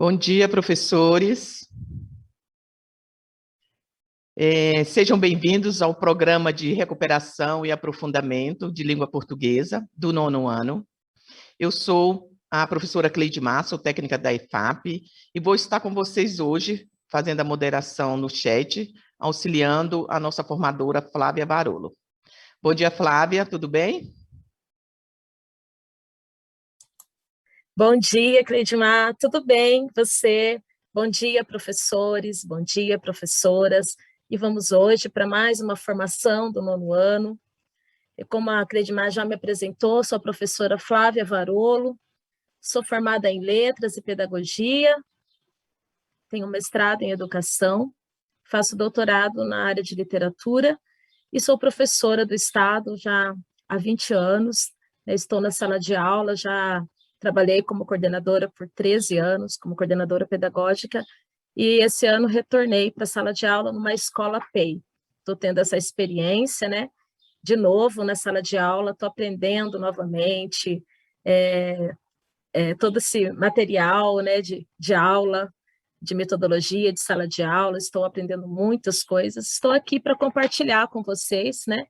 Bom dia, professores. Sejam bem-vindos ao programa de recuperação e aprofundamento de língua portuguesa do nono ano. Eu sou a professora Cleide Massa, sou técnica da EFAP, e vou estar com vocês hoje, fazendo a moderação no chat, auxiliando a nossa formadora Flávia Barolo. Bom dia, Flávia, tudo bem? Bom dia, Cleidmar, tudo bem? Você? Bom dia, professores, bom dia, professoras. E vamos hoje para mais uma formação do nono ano. E como a Cleidmar já me apresentou, sou a professora Flávia Varolo, sou formada em Letras e Pedagogia, tenho mestrado em Educação, faço doutorado na área de Literatura e sou professora do Estado já há 20 anos. Estou na sala de aula, já trabalhei como coordenadora por 13 anos, como coordenadora pedagógica, e esse ano retornei para a sala de aula numa escola PEI. Estou tendo essa experiência, né? De novo na sala de aula, estou aprendendo novamente todo esse material, né, de aula, de metodologia, de sala de aula, estou aprendendo muitas coisas, estou aqui para compartilhar com vocês, né,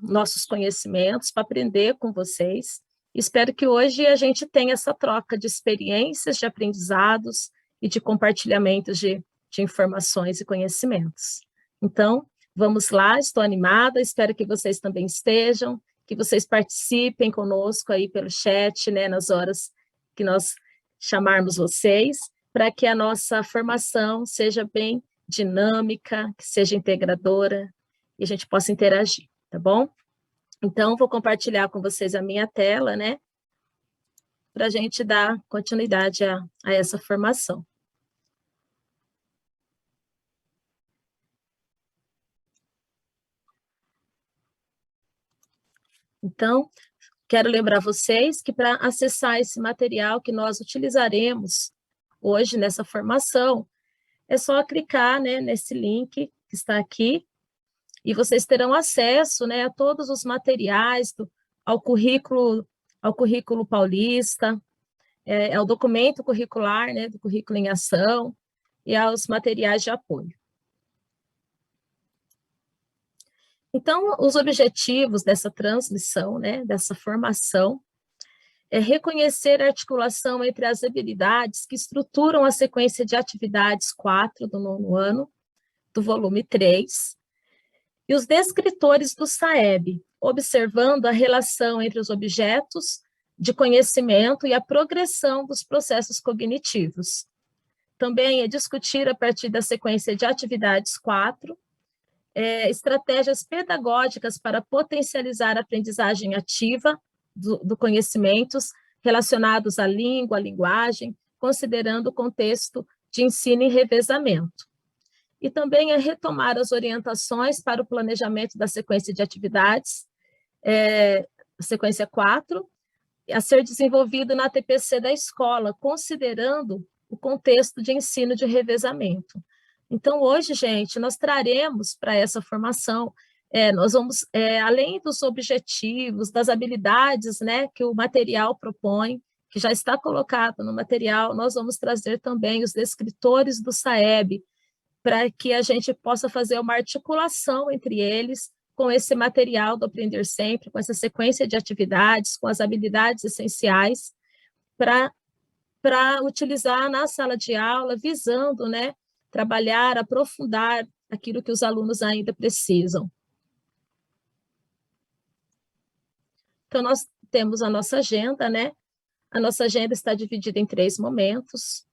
nossos conhecimentos, para aprender com vocês. Espero que hoje a gente tenha essa troca de experiências, de aprendizados e de compartilhamentos de informações e conhecimentos. Então, vamos lá, estou animada, espero que vocês também estejam, que vocês participem conosco aí pelo chat, né, nas horas que nós chamarmos vocês, para que a nossa formação seja bem dinâmica, que seja integradora e a gente possa interagir, tá bom? Então, vou compartilhar com vocês a minha tela, né, para a gente dar continuidade a essa formação. Então, quero lembrar vocês que para acessar esse material que nós utilizaremos hoje nessa formação, é só clicar, né, nesse link que está aqui, e vocês terão acesso, né, a todos os materiais, ao currículo paulista, ao documento curricular, né, do currículo em ação, e aos materiais de apoio. Então, os objetivos dessa transmissão, né, dessa formação, é reconhecer a articulação entre as habilidades que estruturam a sequência de atividades 4 do nono ano, do volume 3, e os descritores do SAEB, observando a relação entre os objetos de conhecimento e a progressão dos processos cognitivos. Também é discutir, a partir da sequência de atividades 4, estratégias pedagógicas para potencializar a aprendizagem ativa do conhecimentos relacionados à língua, à linguagem, considerando o contexto de ensino e revezamento. E também é retomar as orientações para o planejamento da sequência de atividades, sequência 4, a ser desenvolvido na TPC da escola, considerando o contexto de ensino de revezamento. Então, hoje, gente, nós traremos para essa formação, nós vamos, além dos objetivos, das habilidades, né, que o material propõe, que já está colocado no material, nós vamos trazer também os descritores do SAEB, para que a gente possa fazer uma articulação entre eles, com esse material do Aprender Sempre, com essa sequência de atividades, com as habilidades essenciais, para utilizar na sala de aula, visando, né, trabalhar, aprofundar aquilo que os alunos ainda precisam. Então, nós temos a nossa agenda, né? A nossa agenda está dividida em 3 momentos.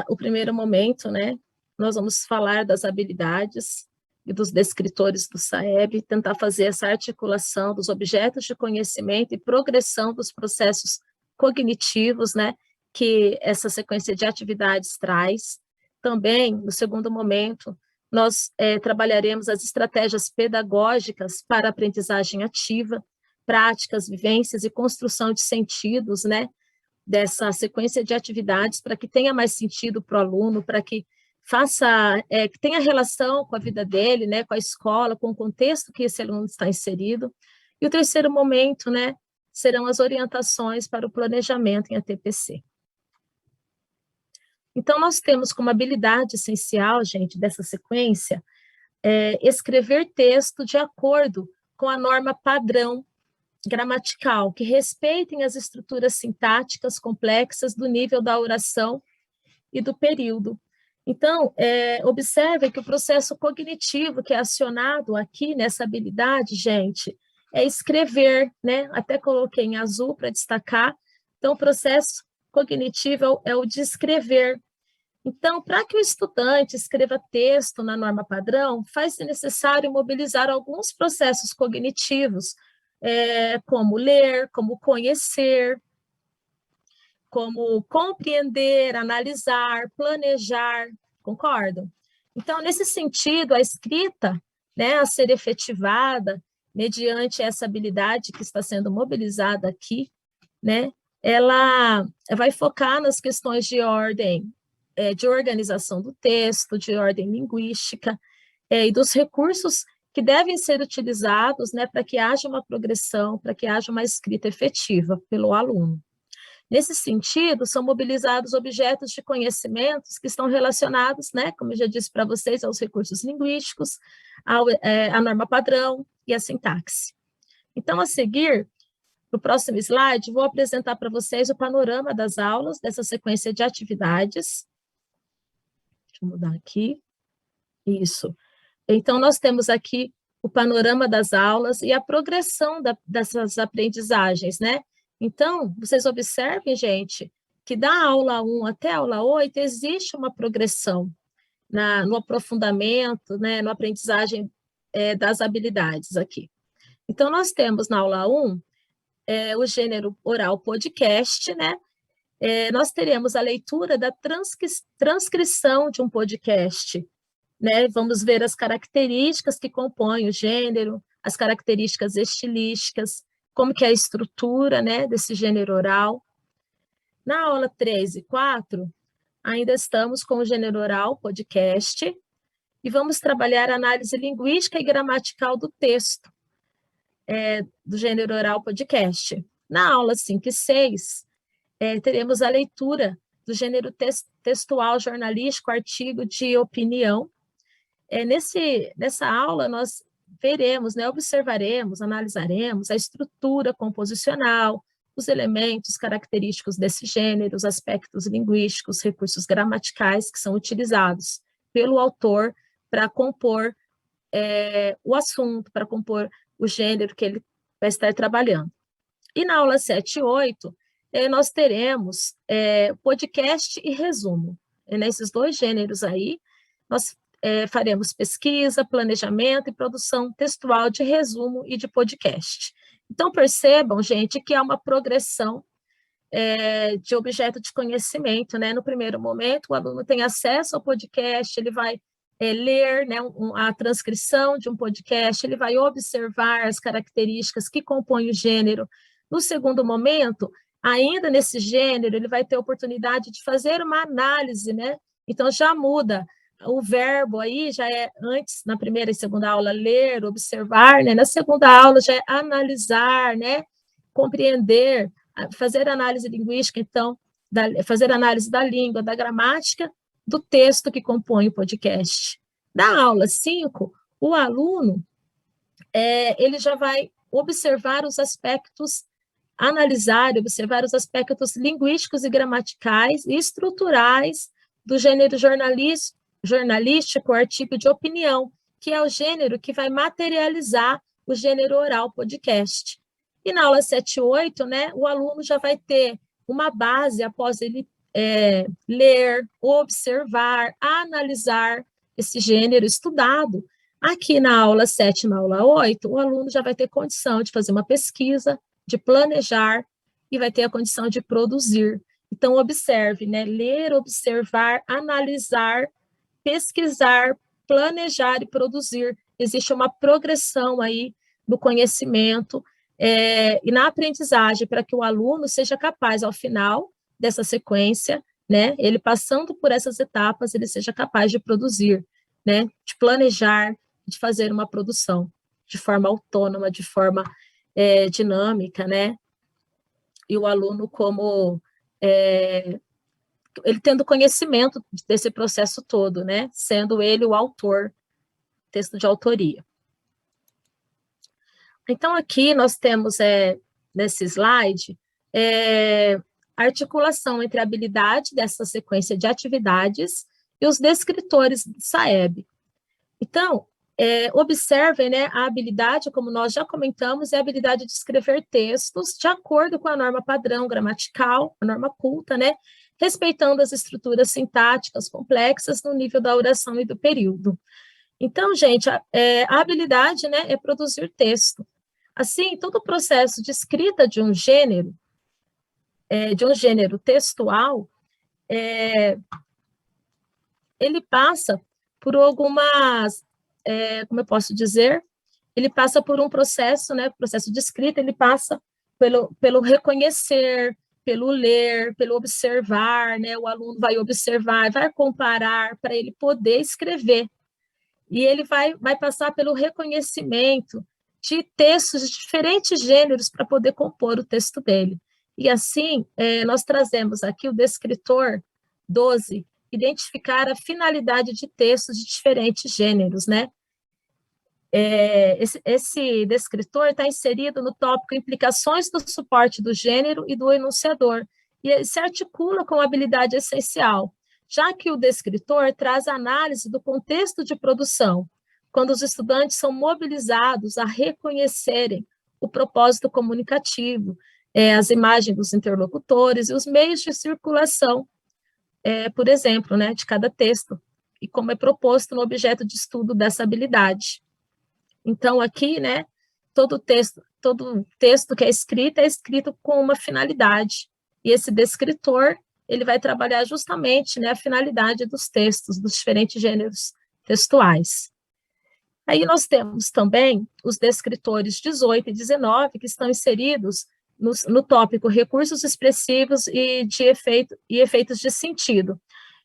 O primeiro momento, né, nós vamos falar das habilidades e dos descritores do SAEB, tentar fazer essa articulação dos objetos de conhecimento e progressão dos processos cognitivos, né, que essa sequência de atividades traz. Também, no segundo momento, nós trabalharemos as estratégias pedagógicas para a aprendizagem ativa, práticas, vivências e construção de sentidos, né, dessa sequência de atividades, para que tenha mais sentido para o aluno, para que que tenha relação com a vida dele, né, com a escola, com o contexto que esse aluno está inserido. E o terceiro momento, né, serão as orientações para o planejamento em ATPC. Então, nós temos como habilidade essencial, gente, dessa sequência, escrever texto de acordo com a norma padrão gramatical, que respeitem as estruturas sintáticas complexas do nível da oração e do período. Então, observe que o processo cognitivo que é acionado aqui nessa habilidade, gente, é escrever, né? Até coloquei em azul para destacar. Então, o processo cognitivo é o de escrever. Então, para que o estudante escreva texto na norma padrão, faz-se necessário mobilizar alguns processos cognitivos, como ler, como conhecer, como compreender, analisar, planejar, concordam? Então, nesse sentido, a escrita, né, a ser efetivada mediante essa habilidade que está sendo mobilizada aqui, né, ela vai focar nas questões de ordem, de organização do texto, de ordem linguística, e dos recursos que devem ser utilizados, né, para que haja uma progressão, para que haja uma escrita efetiva pelo aluno. Nesse sentido, são mobilizados objetos de conhecimentos que estão relacionados, né, como eu já disse para vocês, aos recursos linguísticos, à norma padrão e à sintaxe. Então, a seguir, no próximo slide, vou apresentar para vocês o panorama das aulas dessa sequência de atividades. Deixa eu mudar aqui. Isso. Então, nós temos aqui o panorama das aulas e a progressão dessas aprendizagens, né? Então, vocês observem, gente, que da aula 1 até a aula 8 existe uma progressão no aprofundamento, né, no aprendizagem das habilidades aqui. Então, nós temos na aula 1 o gênero oral podcast, né? Nós teremos a leitura da transcrição de um podcast, né? Vamos ver as características que compõem o gênero, as características estilísticas, como que é a estrutura, né, desse gênero oral. Na aula 3 e 4, ainda estamos com o gênero oral, podcast, e vamos trabalhar a análise linguística e gramatical do texto, do gênero oral, podcast. Na aula 5 e 6, teremos a leitura do gênero textual, jornalístico, artigo de opinião. Nessa aula, nós veremos, né, observaremos, analisaremos a estrutura composicional, os elementos característicos desse gênero, os aspectos linguísticos, recursos gramaticais que são utilizados pelo autor para compor o assunto, para compor o gênero que ele vai estar trabalhando. E na aula 7 e 8, nós teremos podcast e resumo. Nesses dois gêneros aí, nós faremos pesquisa, planejamento e produção textual de resumo e de podcast. Então, percebam, gente, que há uma progressão de objeto de conhecimento, né? No primeiro momento, o aluno tem acesso ao podcast, ele vai ler, né, a transcrição de um podcast, ele vai observar as características que compõem o gênero. No segundo momento, ainda nesse gênero, ele vai ter a oportunidade de fazer uma análise, né? Então, já muda. O verbo aí já é antes, na primeira e segunda aula, ler, observar, né? Na segunda aula já é analisar, né? Compreender, fazer análise linguística, então, fazer análise da língua, da gramática, do texto que compõe o podcast. Na aula 5, o aluno ele já vai observar os aspectos, analisar e observar os aspectos linguísticos e gramaticais e estruturais do gênero jornalístico, artigo de opinião, que é o gênero que vai materializar o gênero oral podcast. E na aula 7 e 8, né, o aluno já vai ter uma base após ele ler, observar, analisar esse gênero estudado. Aqui na aula 7 e na aula 8, o aluno já vai ter condição de fazer uma pesquisa, de planejar e vai ter a condição de produzir. Então, observe, né? Ler, observar, analisar, pesquisar, planejar e produzir. Existe uma progressão aí do conhecimento e na aprendizagem para que o aluno seja capaz, ao final dessa sequência, né, ele passando por essas etapas, ele seja capaz de produzir, né, de planejar, de fazer uma produção de forma autônoma, de forma dinâmica, né, e o aluno como ele tendo conhecimento desse processo todo, né? Sendo ele o autor, texto de autoria. Então, aqui nós temos, nesse slide, a articulação entre a habilidade dessa sequência de atividades e os descritores do SAEB. Então, observem, né, a habilidade, como nós já comentamos, é a habilidade de escrever textos de acordo com a norma padrão gramatical, a norma culta, né, respeitando as estruturas sintáticas complexas no nível da oração e do período. Então, gente, a habilidade, né, é produzir texto. Assim, todo o processo de escrita de um gênero textual, ele passa por algumas, como eu posso dizer, ele passa por um processo, né, processo de escrita, ele passa pelo reconhecer, pelo ler, pelo observar, né, o aluno vai observar, vai comparar para ele poder escrever. E ele vai passar pelo reconhecimento de textos de diferentes gêneros para poder compor o texto dele. E assim, nós trazemos aqui o descritor 12, identificar a finalidade de textos de diferentes gêneros, né? Esse descritor está inserido no tópico implicações do suporte do gênero e do enunciador, e se articula com a habilidade essencial, já que o descritor traz análise do contexto de produção, quando os estudantes são mobilizados a reconhecerem o propósito comunicativo, as imagens dos interlocutores e os meios de circulação, por exemplo, né, de cada texto, e como é proposto no objeto de estudo dessa habilidade. Então, aqui, né, todo texto que é escrito com uma finalidade, e esse descritor, ele vai trabalhar justamente, né, a finalidade dos textos, dos diferentes gêneros textuais. Aí nós temos também os descritores 18 e 19, que estão inseridos no tópico recursos expressivos e efeitos de sentido.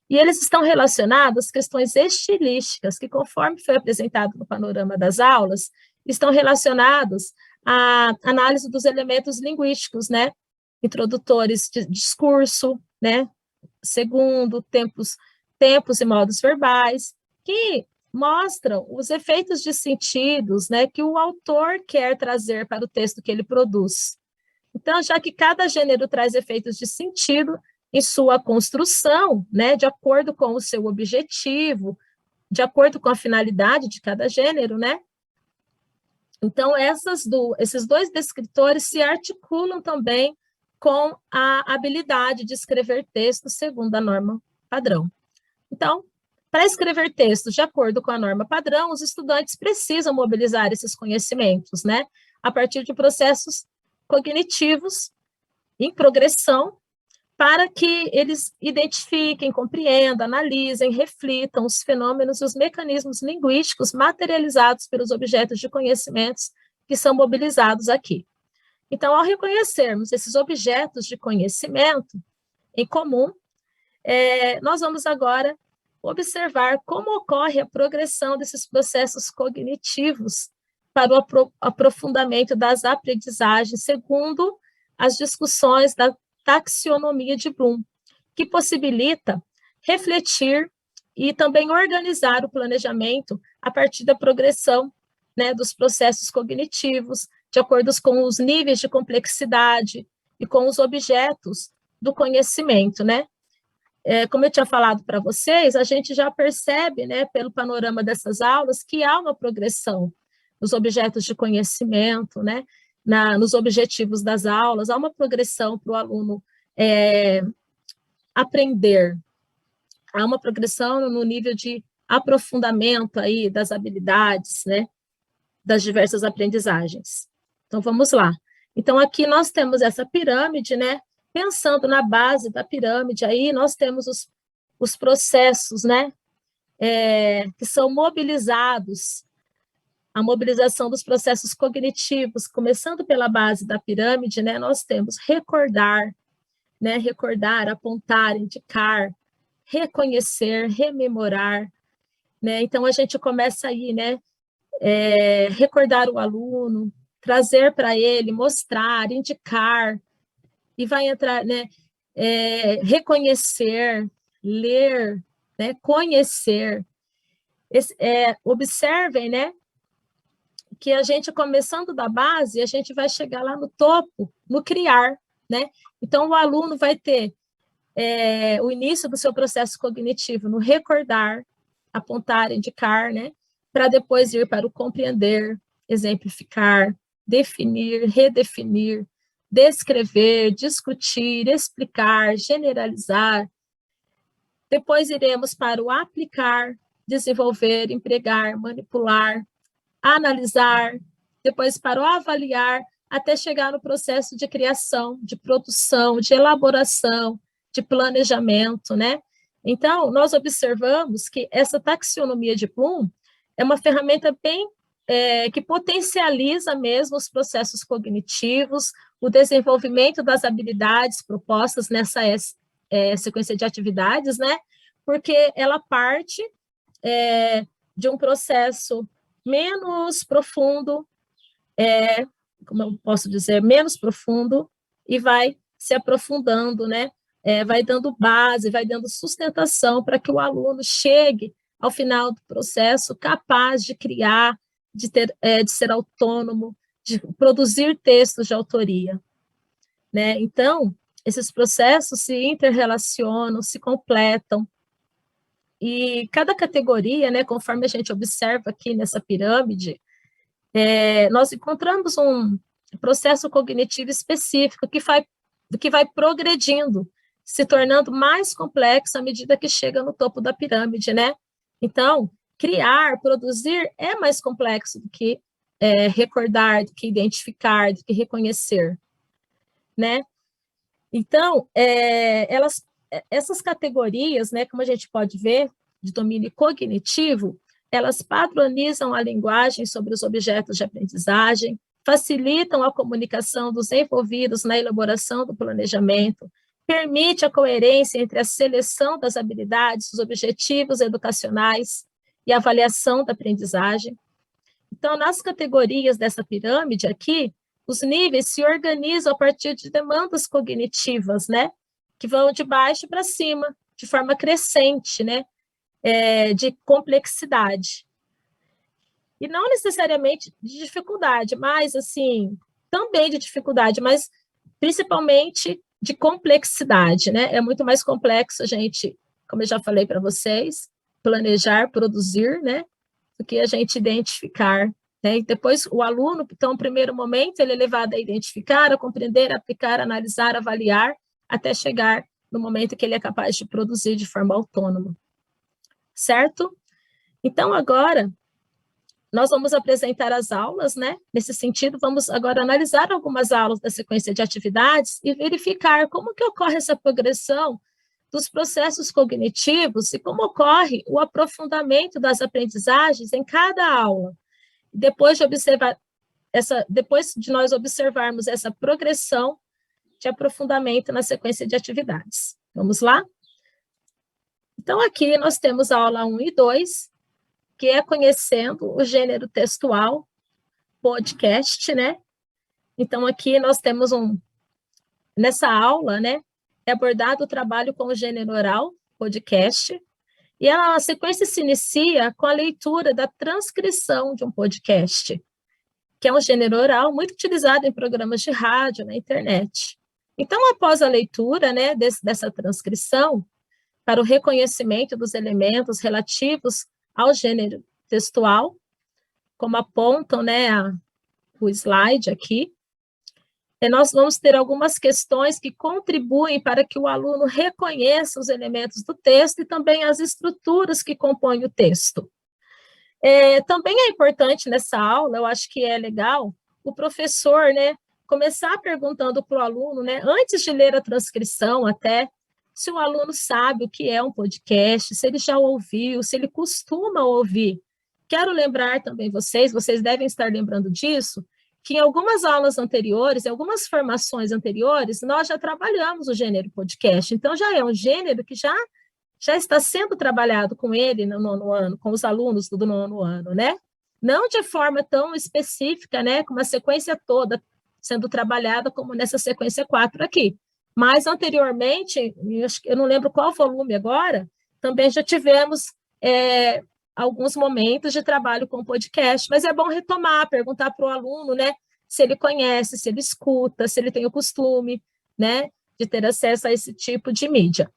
E eles estão relacionados às questões estilísticas, que, conforme foi apresentado no panorama das aulas, estão relacionados à análise dos elementos linguísticos, né? Introdutores de discurso, né? Segundo, tempos e modos verbais, que mostram os efeitos de sentidos, né, que o autor quer trazer para o texto que ele produz. Então, já que cada gênero traz efeitos de sentido em sua construção, né, de acordo com o seu objetivo, de acordo com a finalidade de cada gênero, né? Então, esses dois descritores se articulam também com a habilidade de escrever texto segundo a norma padrão. Então, para escrever textos de acordo com a norma padrão, os estudantes precisam mobilizar esses conhecimentos, né, a partir de processos cognitivos em progressão, para que eles identifiquem, compreendam, analisem, reflitam os fenômenos e os mecanismos linguísticos materializados pelos objetos de conhecimentos que são mobilizados aqui. Então, ao reconhecermos esses objetos de conhecimento em comum, nós vamos agora observar como ocorre a progressão desses processos cognitivos para o aprofundamento das aprendizagens, segundo as discussões da taxonomia de Bloom, que possibilita refletir e também organizar o planejamento a partir da progressão, né, dos processos cognitivos, de acordo com os níveis de complexidade e com os objetos do conhecimento, né? Como eu tinha falado para vocês, a gente já percebe, né, pelo panorama dessas aulas, que há uma progressão nos objetos de conhecimento, né, nos objetivos das aulas, há uma progressão para o aluno aprender, há uma progressão no nível de aprofundamento aí das habilidades, né, das diversas aprendizagens. Então, vamos lá. Então, aqui nós temos essa pirâmide, né, pensando na base da pirâmide, aí nós temos os processos, né, que são mobilizados, a mobilização dos processos cognitivos, começando pela base da pirâmide, né, nós temos recordar, né, recordar, apontar, indicar, reconhecer, rememorar, né, então a gente começa aí, né, recordar o aluno, trazer para ele, mostrar, indicar, e vai entrar, né, reconhecer, ler, né, conhecer. Observem, né, que a gente, começando da base, a gente vai chegar lá no topo, no criar, né? Então, o aluno vai ter o início do seu processo cognitivo no recordar, apontar, indicar, né? Para depois ir para o compreender, exemplificar, definir, redefinir, descrever, discutir, explicar, generalizar. Depois iremos para o aplicar, desenvolver, empregar, manipular, analisar, depois para o avaliar, até chegar no processo de criação, de produção, de elaboração, de planejamento, né? Então, nós observamos que essa taxonomia de Bloom é uma ferramenta bem que potencializa mesmo os processos cognitivos, o desenvolvimento das habilidades propostas nessa sequência de atividades, né? Porque ela parte de um processo menos profundo, como eu posso dizer, menos profundo, e vai se aprofundando, né? Vai dando base, vai dando sustentação para que o aluno chegue ao final do processo capaz de criar, de ser autônomo, de produzir textos de autoria, né? Então, esses processos se interrelacionam, se completam, e cada categoria, né, conforme a gente observa aqui nessa pirâmide, nós encontramos um processo cognitivo específico que vai progredindo, se tornando mais complexo à medida que chega no topo da pirâmide, né? Então, criar, produzir é mais complexo do que recordar, do que identificar, do que reconhecer, né? Então, essas categorias, né, como a gente pode ver, de domínio cognitivo, elas padronizam a linguagem sobre os objetos de aprendizagem, facilitam a comunicação dos envolvidos na elaboração do planejamento, permite a coerência entre a seleção das habilidades, os objetivos educacionais e a avaliação da aprendizagem. Então, nas categorias dessa pirâmide aqui, os níveis se organizam a partir de demandas cognitivas, né? Que vão de baixo para cima, de forma crescente, né? De complexidade. E não necessariamente de dificuldade, mas, assim, também de dificuldade, mas principalmente de complexidade, né? É muito mais complexo a gente, como eu já falei para vocês, planejar, produzir, né? Do que a gente identificar, né? E depois o aluno, então, no primeiro momento, ele é levado a identificar, a compreender, a aplicar, a analisar, a avaliar, até chegar no momento que ele é capaz de produzir de forma autônoma. Certo? Então, agora, nós vamos apresentar as aulas, né? Nesse sentido, vamos agora analisar algumas aulas da sequência de atividades e verificar como que ocorre essa progressão dos processos cognitivos e como ocorre o aprofundamento das aprendizagens em cada aula. Depois de nós observarmos essa progressão de aprofundamento na sequência de atividades. Vamos lá? Então, aqui nós temos a aula 1 e 2, que é conhecendo o gênero textual, podcast, né? Então, aqui nós temos nessa aula, né, é abordado o trabalho com o gênero oral, podcast, e a sequência se inicia com a leitura da transcrição de um podcast, que é um gênero oral muito utilizado em programas de rádio, na internet. Então, após a leitura, né, dessa transcrição, para o reconhecimento dos elementos relativos ao gênero textual, como apontam, né, o slide aqui, nós vamos ter algumas questões que contribuem para que o aluno reconheça os elementos do texto e também as estruturas que compõem o texto. Também é importante nessa aula, eu acho que é legal, o professor, né, começar perguntando para o aluno, né, antes de ler a transcrição até, se o aluno sabe o que é um podcast, se ele já ouviu, se ele costuma ouvir. Quero lembrar também vocês devem estar lembrando disso, que em algumas aulas anteriores, em algumas formações anteriores, nós já trabalhamos o gênero podcast. Então, já é um gênero que já está sendo trabalhado com ele no nono ano, com os alunos do nono ano, né? Não de forma tão específica, né, com uma sequência toda sendo trabalhada como nessa sequência 4 aqui, Mas, anteriormente, eu não lembro qual volume agora, também já tivemos alguns momentos de trabalho com podcast, mas é bom retomar, perguntar para o aluno, né, se ele conhece, se ele escuta, se ele tem o costume, né, de ter acesso a esse tipo de mídia.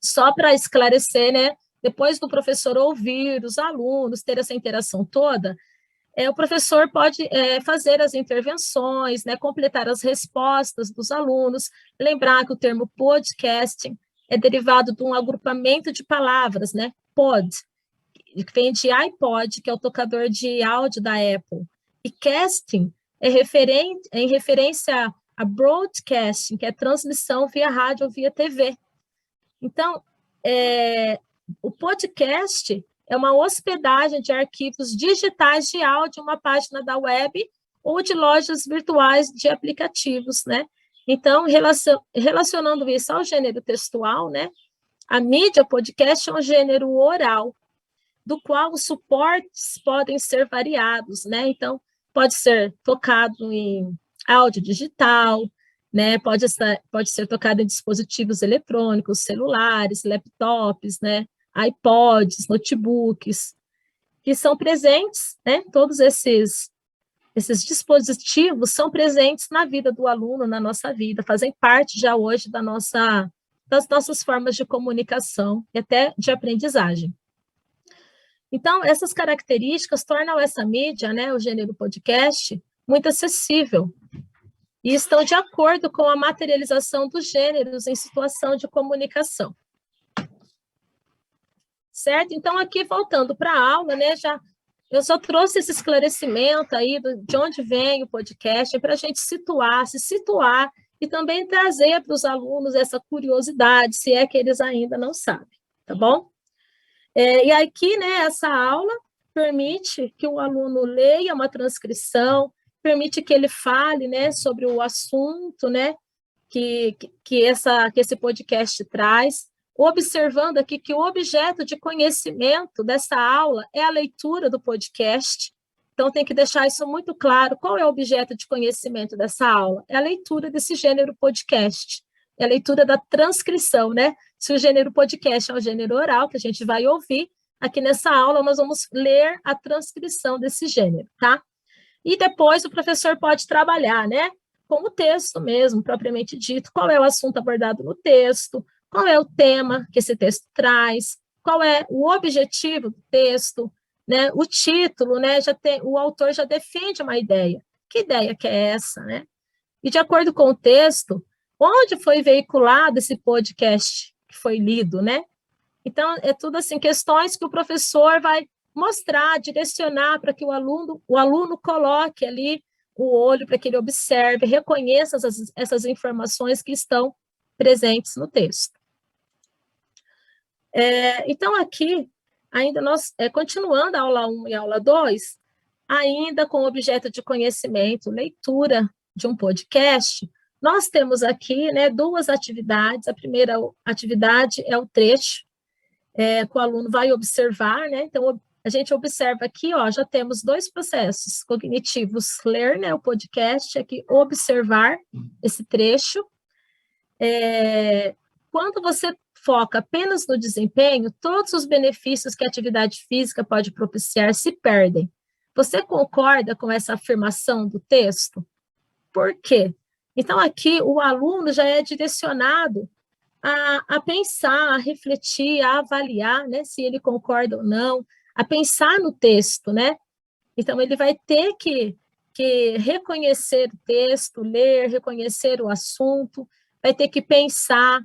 Só para esclarecer, né, depois do professor ouvir os alunos, ter essa interação toda, o professor pode fazer as intervenções, né, completar as respostas dos alunos, lembrar que o termo podcasting é derivado de um agrupamento de palavras, né, pod, que vem de iPod, que é o tocador de áudio da Apple, e casting é em referência a broadcasting, que é transmissão via rádio ou via TV. Então, o podcast é uma hospedagem de arquivos digitais de áudio, uma página da web ou de lojas virtuais de aplicativos, né? Então, relacionando isso ao gênero textual, né? A mídia podcast é um gênero oral, do qual os suportes podem ser variados, né? Então, pode ser tocado em áudio digital, né? Pode ser tocado em dispositivos eletrônicos, celulares, laptops, né? iPods, notebooks, que são presentes, né? Todos esses dispositivos são presentes na vida do aluno, na nossa vida, fazem parte já hoje das nossas formas de comunicação e até de aprendizagem. Então, essas características tornam essa mídia, né, o gênero podcast, muito acessível e estão de acordo com a materialização dos gêneros em situação de comunicação. Certo? Então, aqui, voltando para a aula, né, eu só trouxe esse esclarecimento aí de onde vem o podcast, para a gente se situar e também trazer para os alunos essa curiosidade, se é que eles ainda não sabem, tá bom? E aqui, né, essa aula permite que o aluno leia uma transcrição, permite que ele fale, né, sobre o assunto, né, que esse podcast traz, observando aqui que o objeto de conhecimento dessa aula é a leitura do podcast. Então, tem que deixar isso muito claro. Qual é o objeto de conhecimento dessa aula? É a leitura desse gênero podcast, é a leitura da transcrição, né? Se o gênero podcast é o gênero oral, que a gente vai ouvir, aqui nessa aula nós vamos ler a transcrição desse gênero, tá? E depois o professor pode trabalhar, né? Com o texto mesmo, propriamente dito, qual é o assunto abordado no texto, qual é o tema que esse texto traz, qual é o objetivo do texto, né? O título, né? O autor já defende uma ideia. Que ideia que é essa, né? E de acordo com o texto, onde foi veiculado esse podcast que foi lido, né? Então, é tudo assim, questões que o professor vai mostrar, direcionar para que o aluno coloque ali o olho, para que ele observe, reconheça essas informações que estão presentes no texto. Então, aqui, ainda nós, continuando a aula 1 e a aula 2, ainda com o objeto de conhecimento, leitura de um podcast, nós temos aqui, né, duas atividades. A primeira atividade é o trecho, que o aluno vai observar, né? Então, a gente observa aqui, ó, já temos dois processos cognitivos: ler, né, o podcast, aqui, observar esse trecho. Quando você foca apenas no desempenho, todos os benefícios que a atividade física pode propiciar se perdem. Você concorda com essa afirmação do texto? Por quê? Então, aqui, o aluno já é direcionado a pensar, a refletir, a avaliar, né, se ele concorda ou não, a pensar no texto, né? Então, ele vai ter que reconhecer o texto, ler, reconhecer o assunto, vai ter que pensar,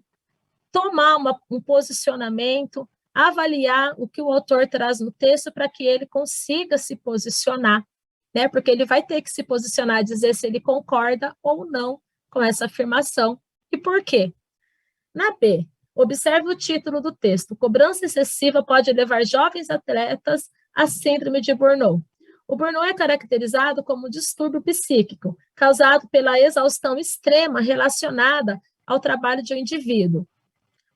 tomar um posicionamento, avaliar o que o autor traz no texto para que ele consiga se posicionar, né? Porque ele vai ter que se posicionar e dizer se ele concorda ou não com essa afirmação. E por quê? Na B, observe o título do texto. Cobrança excessiva pode levar jovens atletas à síndrome de Burnout. O Burnout é caracterizado como um distúrbio psíquico, causado pela exaustão extrema relacionada ao trabalho de um indivíduo.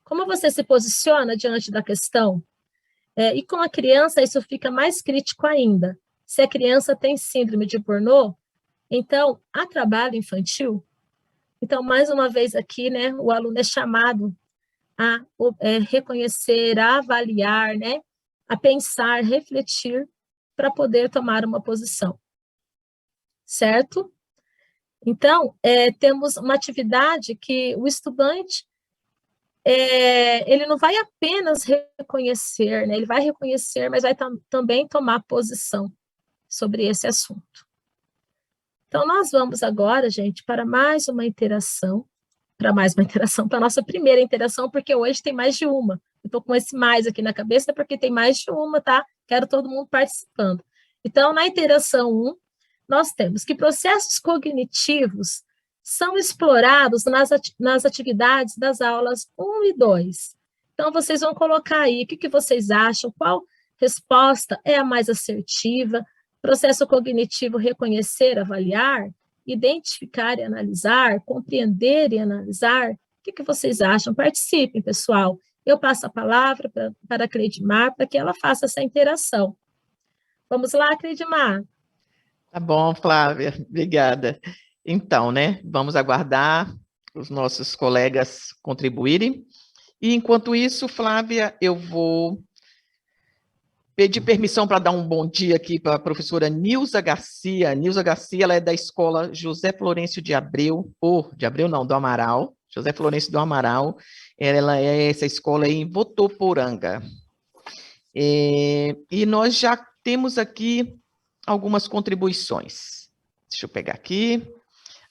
Como você se posiciona diante da questão? E com a criança, isso fica mais crítico ainda. Se a criança tem síndrome de Burnout, então, há trabalho infantil? Então, mais uma vez aqui, né, o aluno é chamado a reconhecer, a avaliar, né, a pensar, refletir, para poder tomar uma posição, certo? Então, temos uma atividade que o estudante, ele não vai apenas reconhecer, né, ele vai reconhecer, mas vai também tomar posição sobre esse assunto. Então, nós vamos agora, gente, para mais uma interação, para a nossa primeira interação, porque hoje tem mais de uma. Eu estou com esse mais aqui na cabeça, porque tem mais de uma, tá? Quero todo mundo participando. Então, na interação 1, nós temos que processos cognitivos são explorados nas atividades das aulas 1 e 2. Então, vocês vão colocar aí o que vocês acham, qual resposta é a mais assertiva. Processo cognitivo: reconhecer, avaliar, identificar e analisar, compreender e analisar. O que vocês acham? Participem, pessoal. Eu passo a palavra para a Cleidmar, para que ela faça essa interação. Vamos lá, Cleidmar. Tá bom, Flávia, obrigada. Então, né, vamos aguardar os nossos colegas contribuírem. E, enquanto isso, Flávia, eu vou pedir permissão para dar um bom dia aqui para a professora Nilza Garcia. Nilza Garcia, ela é da escola José Florencio de Abreu, do Amaral, José Florencio do Amaral. Ela é essa escola aí em Votuporanga. E nós já temos aqui algumas contribuições. Deixa eu pegar aqui.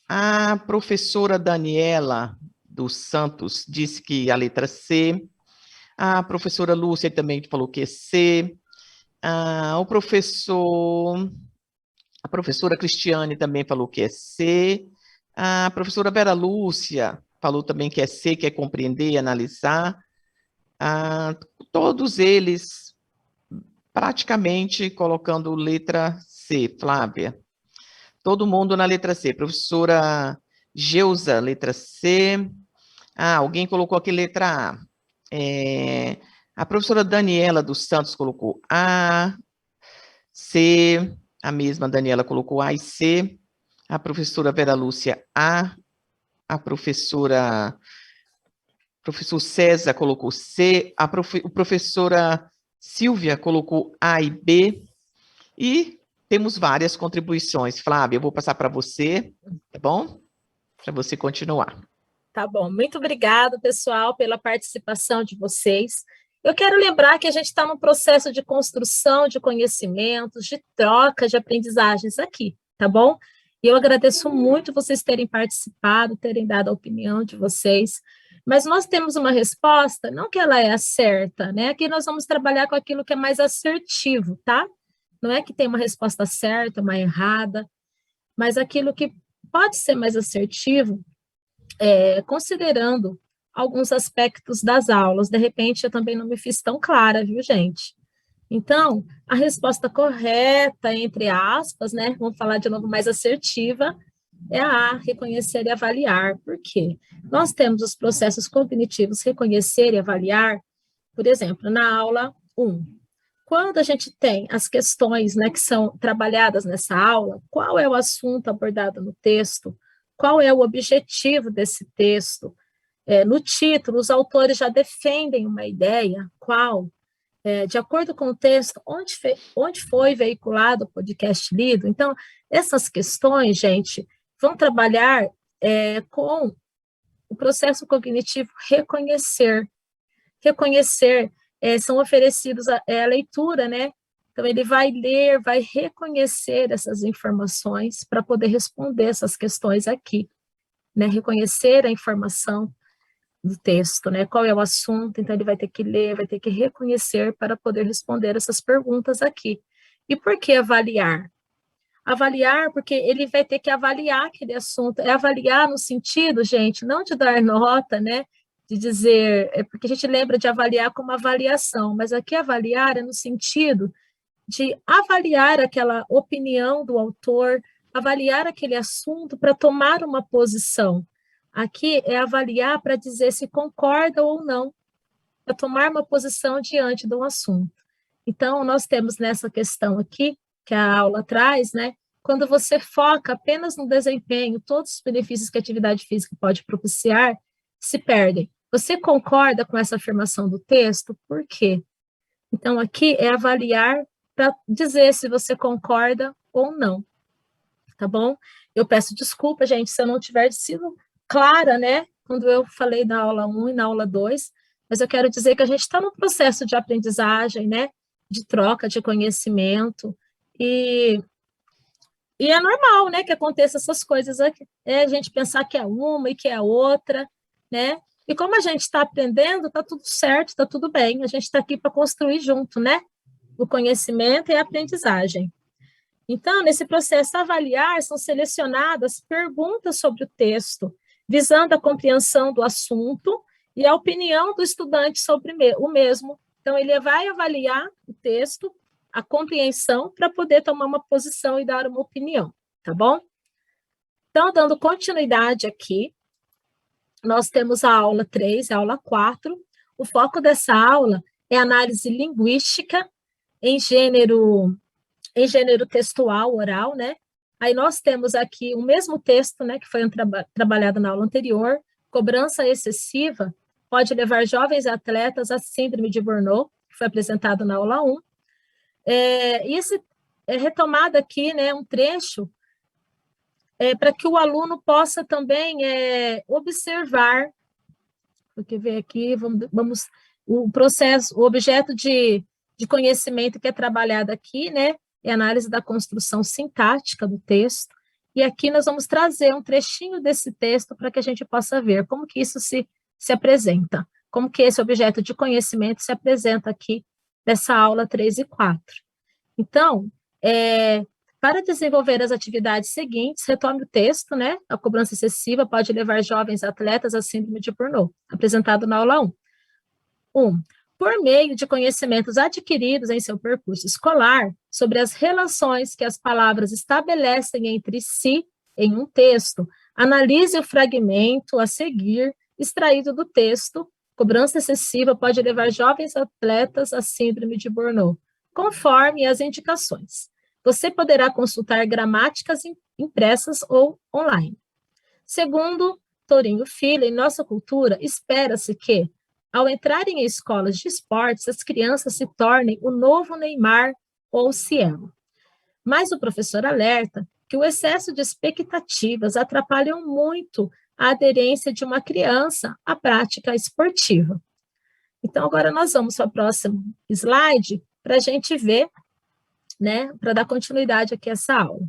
A professora Daniela dos Santos disse que a letra C. A professora Lúcia também falou que é C. A professora Cristiane também falou que é C. A professora Vera Lúcia falou também que é C, que é compreender e analisar. Todos eles praticamente colocando letra C, Flávia. Todo mundo na letra C. Professora Geusa, letra C. Alguém colocou aqui letra A. A professora Daniela dos Santos colocou A, C, a mesma Daniela colocou A e C. A professora Vera Lúcia, A. A professor César colocou C. A professora Silvia colocou A e B. E temos várias contribuições. Flávia, eu vou passar para você, tá bom? Para você continuar. Tá bom. Muito obrigada, pessoal, pela participação de vocês. Eu quero lembrar que a gente está num processo de construção de conhecimentos, de troca de aprendizagens aqui, tá bom? E eu agradeço muito vocês terem participado, terem dado a opinião de vocês. Mas nós temos uma resposta, não que ela é a certa, né? Aqui nós vamos trabalhar com aquilo que é mais assertivo, tá? Não é que tem uma resposta certa, uma errada, mas aquilo que pode ser mais assertivo, considerando alguns aspectos das aulas. De repente, eu também não me fiz tão clara, viu, gente? Então, a resposta correta, entre aspas, né, vamos falar de novo mais assertiva, é a A, reconhecer e avaliar. Por quê? Nós temos os processos cognitivos reconhecer e avaliar, por exemplo, na aula 1. Quando a gente tem as questões, né, que são trabalhadas nessa aula, qual é o assunto abordado no texto, qual é o objetivo desse texto, no título, os autores já defendem uma ideia, qual, de acordo com o texto, onde foi veiculado o podcast lido. Então, essas questões, gente, vão trabalhar com o processo cognitivo reconhecer. Reconhecer, são oferecidos a leitura, né? Então, ele vai ler, vai reconhecer essas informações para poder responder essas questões aqui, né? Reconhecer a informação do texto, né? Qual é o assunto, então ele vai ter que ler, vai ter que reconhecer para poder responder essas perguntas aqui. E por que avaliar? Avaliar porque ele vai ter que avaliar aquele assunto, avaliar no sentido, gente, não de dar nota, né? De dizer, porque a gente lembra de avaliar como avaliação, mas aqui avaliar é no sentido de avaliar aquela opinião do autor, avaliar aquele assunto para tomar uma posição. Aqui é avaliar para dizer se concorda ou não, para tomar uma posição diante de um assunto. Então, nós temos nessa questão aqui, que a aula traz, né, quando você foca apenas no desempenho, todos os benefícios que a atividade física pode propiciar se perdem. Você concorda com essa afirmação do texto? Por quê? Então, aqui é avaliar para dizer se você concorda ou não, tá bom? Eu peço desculpa, gente, se eu não tiver sido clara, né, quando eu falei na aula 1 e na aula 2, mas eu quero dizer que a gente está num processo de aprendizagem, né, de troca de conhecimento, e é normal, né, que aconteça essas coisas aqui, a gente pensar que é uma e que é outra, né, e como a gente está aprendendo, está tudo certo, está tudo bem, a gente está aqui para construir junto, né, o conhecimento e a aprendizagem. Então, nesse processo avaliar, são selecionadas perguntas sobre o texto, visando a compreensão do assunto e a opinião do estudante sobre o mesmo. Então, ele vai avaliar o texto, a compreensão, para poder tomar uma posição e dar uma opinião, tá bom? Então, dando continuidade aqui, nós temos a aula 3, a aula 4. O foco dessa aula é análise linguística em gênero textual, oral, né? Aí nós temos aqui o mesmo texto, né, que foi trabalhado na aula anterior, cobrança excessiva pode levar jovens atletas à síndrome de Burnout, que foi apresentado na aula 1. E esse é retomado aqui, né, um trecho, para que o aluno possa também observar, porque vem aqui, vamos o processo, o objeto de conhecimento que é trabalhado aqui, né, é a análise da construção sintática do texto, e aqui nós vamos trazer um trechinho desse texto para que a gente possa ver como que isso se apresenta, como que esse objeto de conhecimento se apresenta aqui nessa aula 3 e 4. Então, para desenvolver as atividades seguintes, retome o texto, né? A cobrança excessiva pode levar jovens atletas à síndrome de Burnout, apresentado na aula 1. 1. Por meio de conhecimentos adquiridos em seu percurso escolar sobre as relações que as palavras estabelecem entre si em um texto, analise o fragmento a seguir, extraído do texto. Cobrança excessiva pode levar jovens atletas à síndrome de Burnout, conforme as indicações. Você poderá consultar gramáticas impressas ou online. Segundo Tourinho Filho, em nossa cultura, espera-se que, ao entrarem em escolas de esportes, as crianças se tornem o novo Neymar ou Cielo. Mas o professor alerta que o excesso de expectativas atrapalham muito a aderência de uma criança à prática esportiva. Então, agora nós vamos para o próximo slide para a gente ver, né, para dar continuidade aqui a essa aula.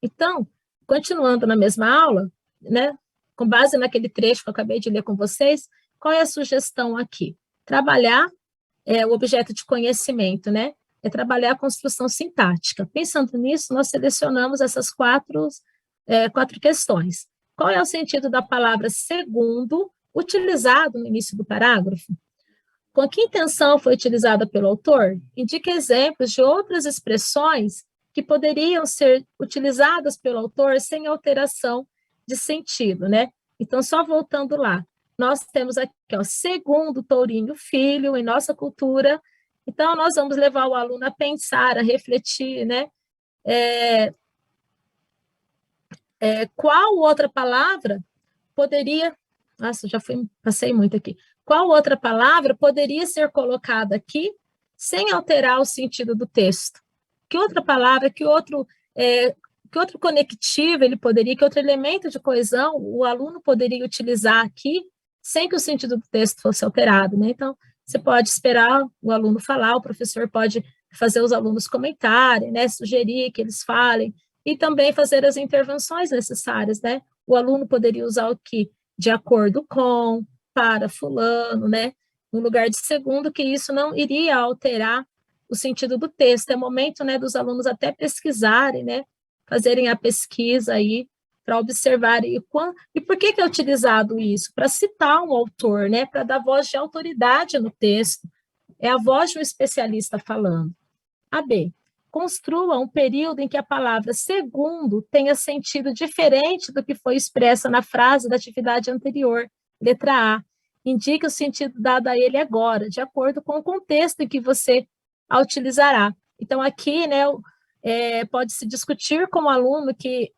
Então, continuando na mesma aula, né, com base naquele trecho que eu acabei de ler com vocês, qual é a sugestão aqui? Trabalhar o objeto de conhecimento, né? É trabalhar a construção sintática. Pensando nisso, nós selecionamos essas quatro questões. Qual é o sentido da palavra segundo, utilizado no início do parágrafo? Com que intenção foi utilizada pelo autor? Indique exemplos de outras expressões que poderiam ser utilizadas pelo autor sem alteração de sentido, né? Então, só voltando lá, nós temos aqui, ó, segundo Tourinho Filho, em nossa cultura, então nós vamos levar o aluno a pensar, a refletir, né? Qual outra palavra poderia... Nossa, passei muito aqui. Qual outra palavra poderia ser colocada aqui sem alterar o sentido do texto? Que outra palavra, que outro conectivo ele poderia, que outro elemento de coesão o aluno poderia utilizar aqui sem que o sentido do texto fosse alterado, né? Então, você pode esperar o aluno falar, o professor pode fazer os alunos comentarem, né? Sugerir que eles falem, e também fazer as intervenções necessárias, né? O aluno poderia usar o que? De acordo com, para fulano, né? No lugar de segundo, que isso não iria alterar o sentido do texto. É momento, né, dos alunos até pesquisarem, né? Fazerem a pesquisa aí, para observar. E por que é utilizado isso? Para citar um autor, né? Para dar voz de autoridade no texto. É a voz de um especialista falando. A B. Construa um período em que a palavra segundo tenha sentido diferente do que foi expressa na frase da atividade anterior. Letra A. Indique o sentido dado a ele agora, de acordo com o contexto em que você a utilizará. Então, aqui, né, pode se discutir com o aluno que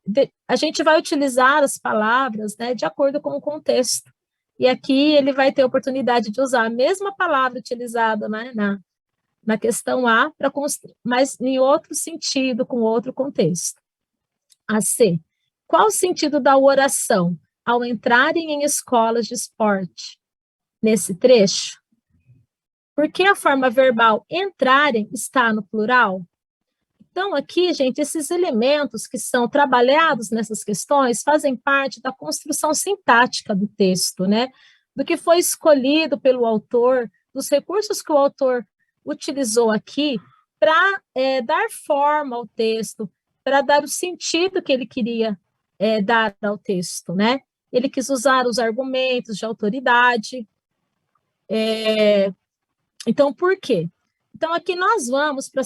a gente vai utilizar as palavras, né, de acordo com o contexto. E aqui ele vai ter a oportunidade de usar a mesma palavra utilizada, né, na questão A, mas em outro sentido, com outro contexto. A C. Qual o sentido da oração ao entrarem em escolas de esporte? Nesse trecho, por que a forma verbal entrarem está no plural? Então, aqui, gente, esses elementos que são trabalhados nessas questões fazem parte da construção sintática do texto, né? Do que foi escolhido pelo autor, dos recursos que o autor utilizou aqui para dar forma ao texto, para dar o sentido que ele queria dar ao texto, né? Ele quis usar os argumentos de autoridade. Então, por quê? Então, aqui nós vamos para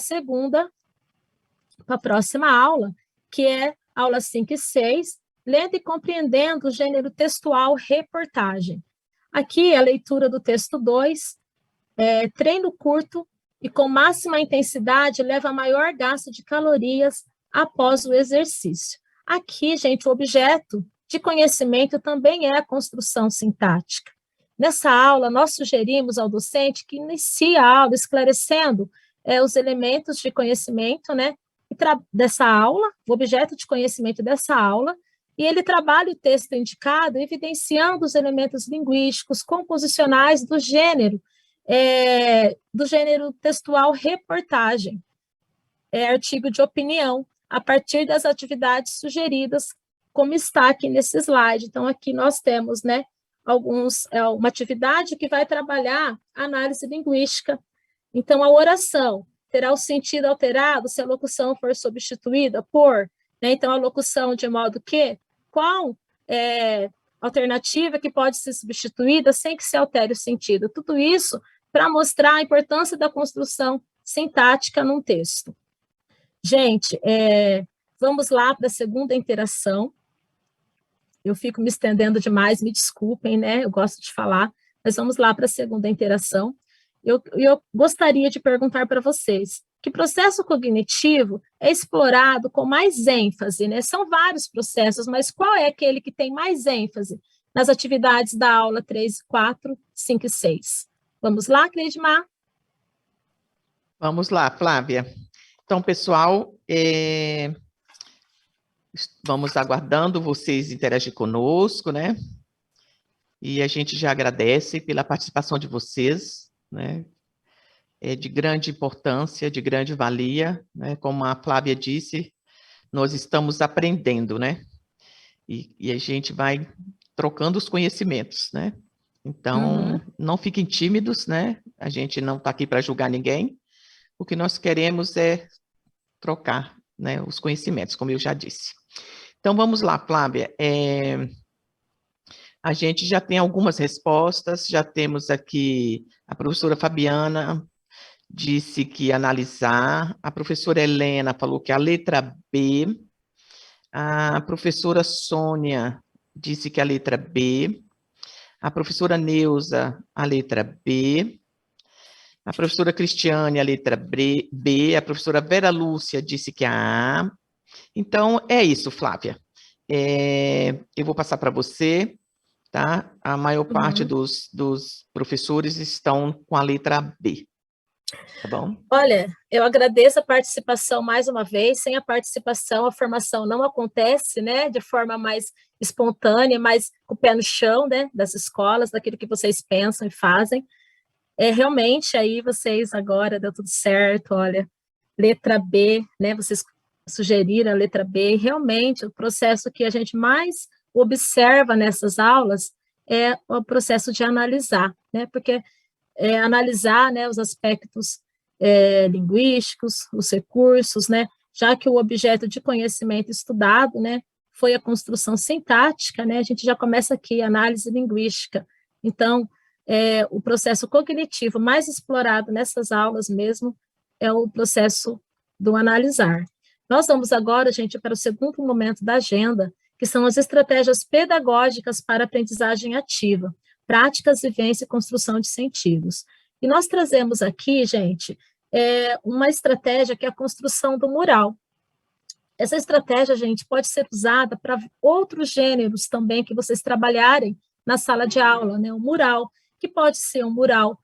a próxima aula, que é aula 5 e 6, lendo e compreendendo o gênero textual reportagem. Aqui a leitura do texto 2, treino curto e com máxima intensidade leva a maior gasto de calorias após o exercício. Aqui, gente, o objeto de conhecimento também é a construção sintática. Nessa aula, nós sugerimos ao docente que inicie a aula esclarecendo os elementos de conhecimento, né, dessa aula, o objeto de conhecimento dessa aula, e ele trabalha o texto indicado, evidenciando os elementos linguísticos, composicionais do gênero textual reportagem, artigo de opinião, a partir das atividades sugeridas, como está aqui nesse slide. Então, aqui nós temos, né, uma atividade que vai trabalhar a análise linguística. Então, a oração terá o sentido alterado se a locução for substituída por, né, então, a locução de modo que, qual alternativa que pode ser substituída sem que se altere o sentido. Tudo isso para mostrar a importância da construção sintática num texto. Gente, vamos lá para a segunda interação. Eu fico me estendendo demais, me desculpem, né? Eu gosto de falar, mas vamos lá para a segunda interação. Eu gostaria de perguntar para vocês, que processo cognitivo é explorado com mais ênfase, né? São vários processos, mas qual é aquele que tem mais ênfase nas atividades da aula 3, 4, 5 e 6? Vamos lá, Cleidmar? Vamos lá, Flávia. Então, pessoal, vamos aguardando vocês interagir conosco, né? E a gente já agradece pela participação de vocês, né? É de grande importância, de grande valia, né? Como a Flávia disse, nós estamos aprendendo, né? E a gente vai trocando os conhecimentos, né? Então, não fiquem tímidos, né? A gente não está aqui para julgar ninguém. O que nós queremos é trocar, né, os conhecimentos, como eu já disse. Então, vamos lá, Flávia. A gente já tem algumas respostas, já temos aqui a professora Fabiana disse que ia analisar, a professora Helena falou que a letra B, a professora Sônia disse que a letra B, a professora Neuza, a letra B, a professora Cristiane, a letra B, a professora Vera Lúcia disse que a A. Então, é isso, Flávia. Eu vou passar para você, tá? A maior parte dos professores estão com a letra B, tá bom? Olha, eu agradeço a participação mais uma vez. Sem a participação, a formação não acontece, né? De forma mais espontânea, mais com o pé no chão, né? Das escolas, daquilo que vocês pensam e fazem. Realmente, aí vocês agora deu tudo certo, olha, letra B, né, vocês sugeriram a letra B, realmente o processo que a gente mais observa nessas aulas é o processo de analisar, né, porque analisar, né, os aspectos linguísticos, os recursos, né, já que o objeto de conhecimento estudado, né, foi a construção sintática, né, a gente já começa aqui, análise linguística, então, o processo cognitivo mais explorado nessas aulas mesmo é o processo do analisar. Nós vamos agora, gente, para o segundo momento da agenda, que são as estratégias pedagógicas para aprendizagem ativa, práticas, vivência e construção de sentidos. E nós trazemos aqui, gente, uma estratégia que é a construção do mural. Essa estratégia, gente, pode ser usada para outros gêneros também que vocês trabalharem na sala de aula, né? O mural, que pode ser um mural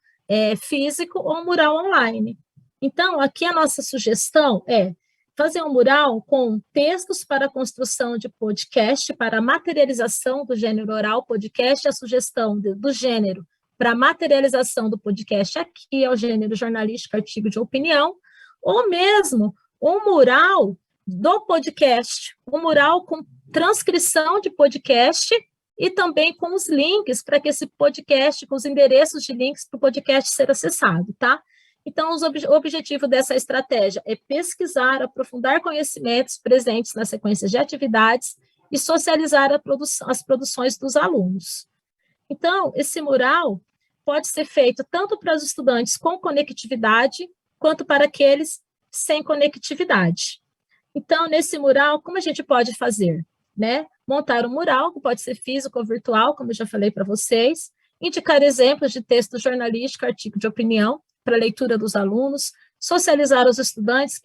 físico ou um mural online. Então, aqui a nossa sugestão é fazer um mural com textos para construção de podcast, para materialização do gênero oral podcast, a sugestão do gênero para materialização do podcast aqui é o gênero jornalístico, artigo de opinião, ou mesmo um mural do podcast, um mural com transcrição de podcast e também com os links para que esse podcast, com os endereços de links para o podcast ser acessado, tá? Então, o objetivo dessa estratégia é pesquisar, aprofundar conhecimentos presentes nas sequências de atividades e socializar as produções dos alunos. Então, esse mural pode ser feito tanto para os estudantes com conectividade, quanto para aqueles sem conectividade. Então, nesse mural, como a gente pode fazer? Né? Montar um mural, que pode ser físico ou virtual, como eu já falei para vocês, indicar exemplos de texto jornalístico, artigo de opinião, para leitura dos alunos, socializar os estudantes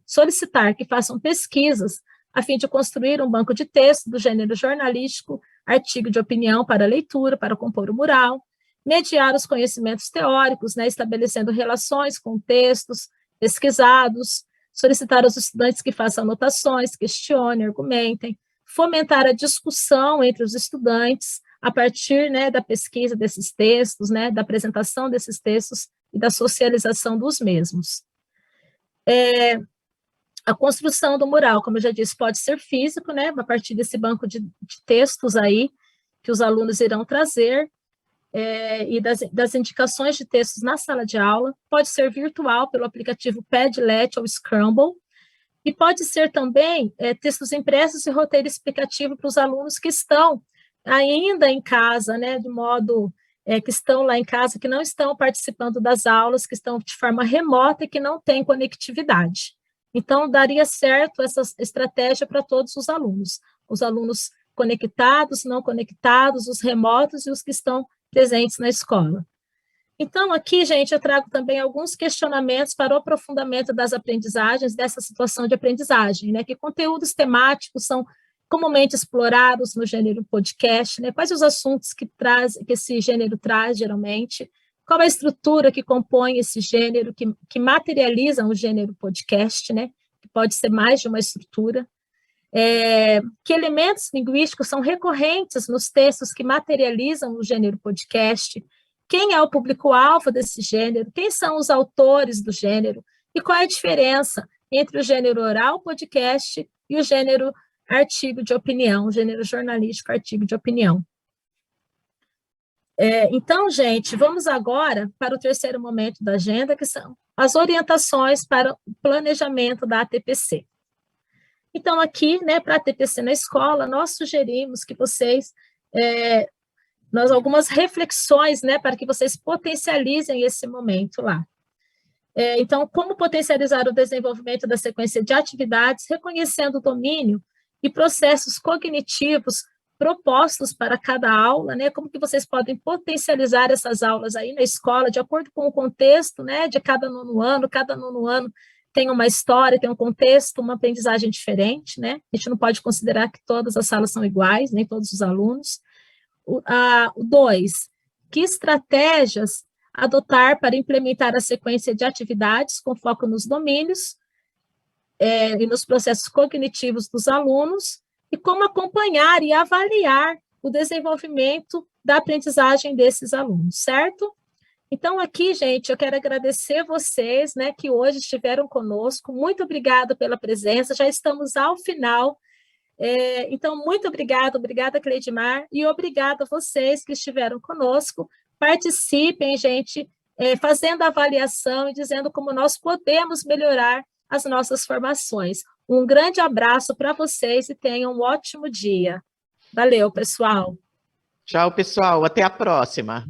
solicitar que façam pesquisas, a fim de construir um banco de texto do gênero jornalístico, artigo de opinião para leitura, para compor o mural, mediar os conhecimentos teóricos, né, estabelecendo relações com textos pesquisados, solicitar aos estudantes que façam anotações, questionem, argumentem, fomentar a discussão entre os estudantes a partir, né, da pesquisa desses textos, né, da apresentação desses textos e da socialização dos mesmos. A construção do mural, como eu já disse, pode ser físico, né, a partir desse banco de textos aí que os alunos irão trazer, e das indicações de textos na sala de aula, pode ser virtual pelo aplicativo Padlet ou Scramble, e pode ser também textos impressos e roteiro explicativo para os alunos que estão ainda em casa, né, de modo que estão lá em casa, que não estão participando das aulas, que estão de forma remota e que não têm conectividade. Então, daria certo essa estratégia para todos os alunos conectados, não conectados, os remotos e os que estão presentes na escola. Então, aqui, gente, eu trago também alguns questionamentos para o aprofundamento das aprendizagens, dessa situação de aprendizagem, né? Que conteúdos temáticos são comumente explorados no gênero podcast, né? Quais os assuntos que esse gênero traz, geralmente? Qual a estrutura que compõe esse gênero, que materializa o gênero podcast, né? Que pode ser mais de uma estrutura. Que elementos linguísticos são recorrentes nos textos que materializam o gênero podcast, quem é o público-alvo desse gênero, quem são os autores do gênero, e qual é a diferença entre o gênero oral podcast e o gênero artigo de opinião, o gênero jornalístico artigo de opinião. Então, gente, vamos agora para o terceiro momento da agenda, que são as orientações para o planejamento da ATPC. Então, aqui, né, para a ATPC na escola, nós sugerimos que vocês, algumas reflexões, né, para que vocês potencializem esse momento lá. Então, como potencializar o desenvolvimento da sequência de atividades, reconhecendo o domínio e processos cognitivos propostos para cada aula, né, como que vocês podem potencializar essas aulas aí na escola, de acordo com o contexto, né, de cada nono ano tem uma história, tem um contexto, uma aprendizagem diferente, né? A gente não pode considerar que todas as salas são iguais, nem todos os alunos. O 2, que estratégias adotar para implementar a sequência de atividades com foco nos domínios e nos processos cognitivos dos alunos, e como acompanhar e avaliar o desenvolvimento da aprendizagem desses alunos, certo? Então, aqui, gente, eu quero agradecer vocês, né, que hoje estiveram conosco. Muito obrigada pela presença, já estamos ao final. Então, muito obrigada, Cleidmar, e obrigada a vocês que estiveram conosco. Participem, gente, fazendo a avaliação e dizendo como nós podemos melhorar as nossas formações. Um grande abraço para vocês e tenham um ótimo dia. Valeu, pessoal. Tchau, pessoal. Até a próxima.